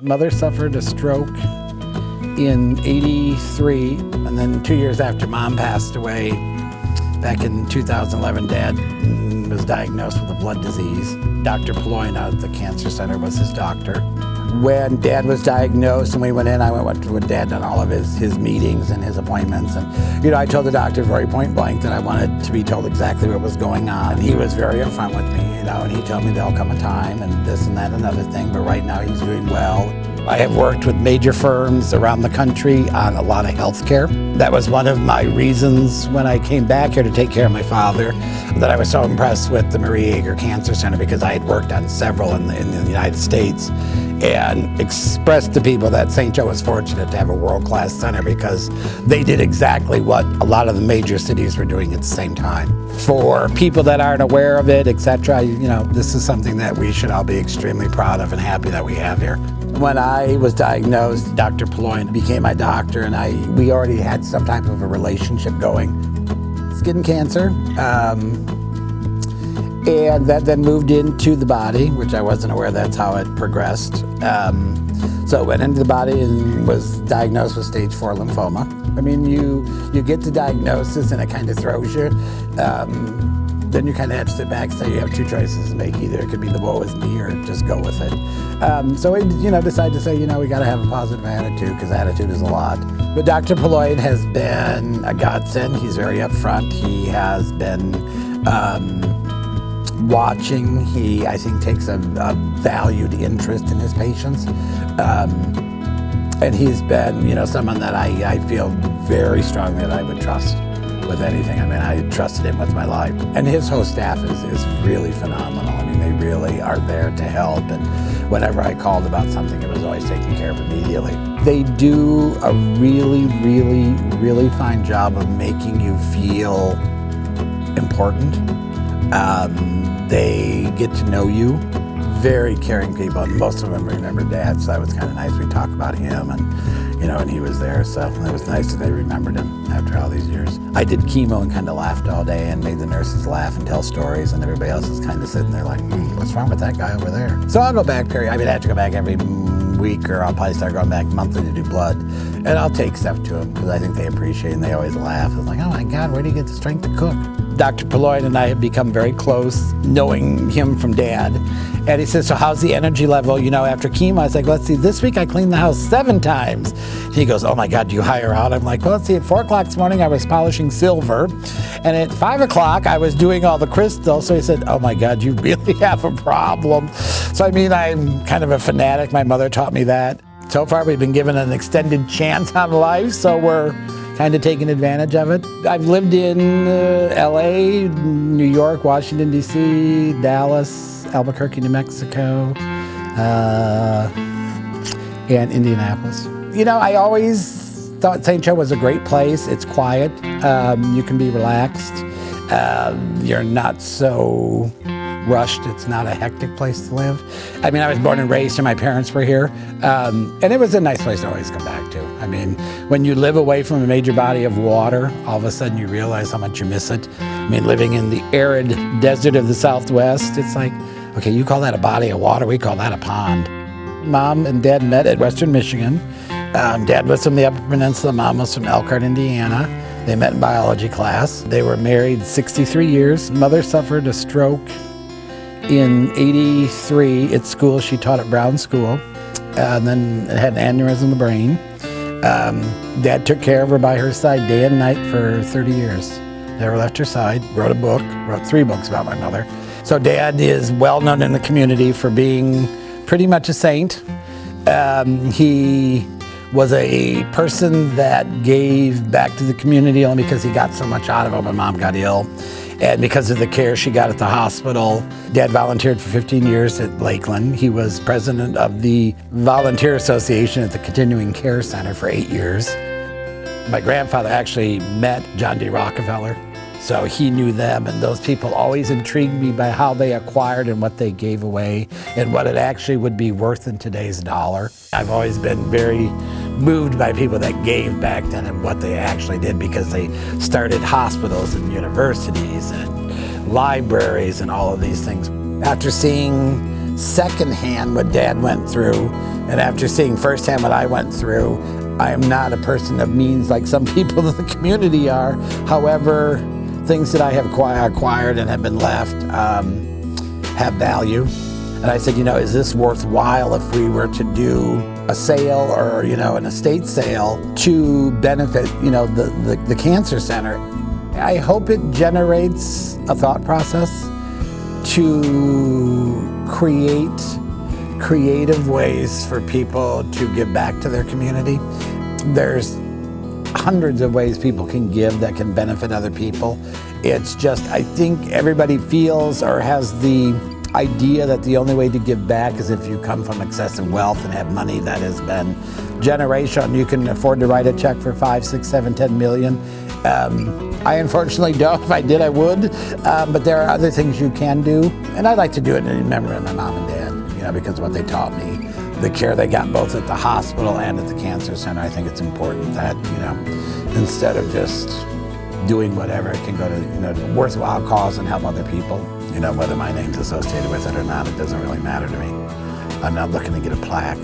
Mother suffered a stroke in '83, and then 2 years after Mom passed away, back in 2011, Dad was diagnosed with a blood disease. Dr. Ployne out at the Cancer Center was his doctor. When Dad was diagnosed and we went in, I went with Dad on all of his meetings and his appointments. And, I told the doctor very point blank that I wanted to be told exactly what was going on. He was very upfront with me, and he told me there'll come a time and this and that and another thing, but right now he's doing well. I have worked with major firms around the country on a lot of health care. That was one of my reasons when I came back here to take care of my father, that I was so impressed with the Marie Yeager Cancer Center, because I had worked on several in the United States, and expressed to people that St. Joe was fortunate to have a world-class center because they did exactly what a lot of the major cities were doing at the same time. For people that aren't aware of it, etc., this is something that we should all be extremely proud of and happy that we have here. When I was diagnosed, Dr. Ployne became my doctor, and we already had some type of a relationship going. Skin cancer, and that then moved into the body, which I wasn't aware that's how it progressed. So it went into the body and was diagnosed with stage 4 lymphoma. I mean, you get the diagnosis and it kind of throws you. Then you kind of have to sit back and say you have two choices to make. Either it could be the woe is me or just go with it. So we decided to say, we got to have a positive attitude, because attitude is a lot. But Dr. Ployne has been a godsend. He's very upfront. He has been watching. He, I think, takes a valued interest in his patients. And he's been, someone that I feel very strongly that I would trust with anything. I mean, I trusted him with my life. And his whole staff is really phenomenal. I mean, they really are there to help. And whenever I called about something, it was always taken care of immediately. They do a really, really, really fine job of making you feel important. They get to know you. Very caring people. Most of them remember Dad, so that was kind of nice. We talk about him, and he was there, so it was nice that they remembered him after all these years. I did chemo and kind of laughed all day and made the nurses laugh and tell stories, and everybody else is kind of sitting there like, what's wrong with that guy over there? So I'll go back I have to go back every week, or I'll probably start going back monthly to do blood, and I'll take stuff to them because I think they appreciate it and they always laugh. It's like, oh my God, where do you get the strength to cook? Dr. Ployne and I have become very close, knowing him from Dad. And he says, so how's the energy level, after chemo? I was like, let's see, this week I cleaned the house 7 times. And he goes, oh my God, do you hire out? I'm like, well, let's see, at 4 o'clock this morning I was polishing silver. And at 5 o'clock I was doing all the crystals. So he said, oh my God, you really have a problem. So I'm kind of a fanatic. My mother taught me that. So far we've been given an extended chance on life, so we're kind of taking advantage of it. I've lived in LA, New York, Washington, D.C., Dallas, Albuquerque, New Mexico, and Indianapolis. I always thought St. Joe was a great place. It's quiet. You can be relaxed. You're not so rushed. It's not a hectic place to live. I mean, I was born and raised and my parents were here. And it was a nice place to always come back to. I mean, when you live away from a major body of water, all of a sudden you realize how much you miss it. I mean, living in the arid desert of the Southwest, it's like, okay, you call that a body of water, we call that a pond. Mom and Dad met at Western Michigan. Dad was from the Upper Peninsula, Mom was from Elkhart, Indiana. They met in biology class. They were married 63 years. Mother suffered a stroke in '83 at school. She taught at Brown School, and then had an aneurysm in the brain. Dad took care of her by her side day and night for 30 years. Never left her side. Wrote 3 books about my mother. So Dad is well known in the community for being pretty much a saint. He was a person that gave back to the community only because he got so much out of it when Mom got ill. And because of the care she got at the hospital, Dad volunteered for 15 years at Lakeland. He was president of the Volunteer Association at the Continuing Care Center for 8 years. My grandfather actually met John D. Rockefeller, so he knew them, and those people always intrigued me by how they acquired and what they gave away and what it actually would be worth in today's dollar. I've always been very moved by people that gave back then and what they actually did, because they started hospitals and universities and libraries and all of these things. After seeing secondhand what Dad went through, and after seeing firsthand what I went through, I am not a person of means like some people in the community are. However, things that I have acquired and have been left have value. And I said, is this worthwhile if we were to do a sale or, an estate sale to benefit, the cancer center? I hope it generates a thought process to create creative ways for people to give back to their community. There's hundreds of ways people can give that can benefit other people. It's just, I think everybody feels or has the idea that the only way to give back is if you come from excessive wealth and have money that has been generational. You can afford to write a check for 5, 6, 7, 10 million. I unfortunately don't. If I did, I would. But there are other things you can do. And I'd like to do it in memory of my mom and dad, because of what they taught me, the care they got both at the hospital and at the cancer center. I think it's important that, instead of just doing whatever, it can go to, worthwhile cause and help other people. Whether my name's associated with it or not, it doesn't really matter to me. I'm not looking to get a plaque.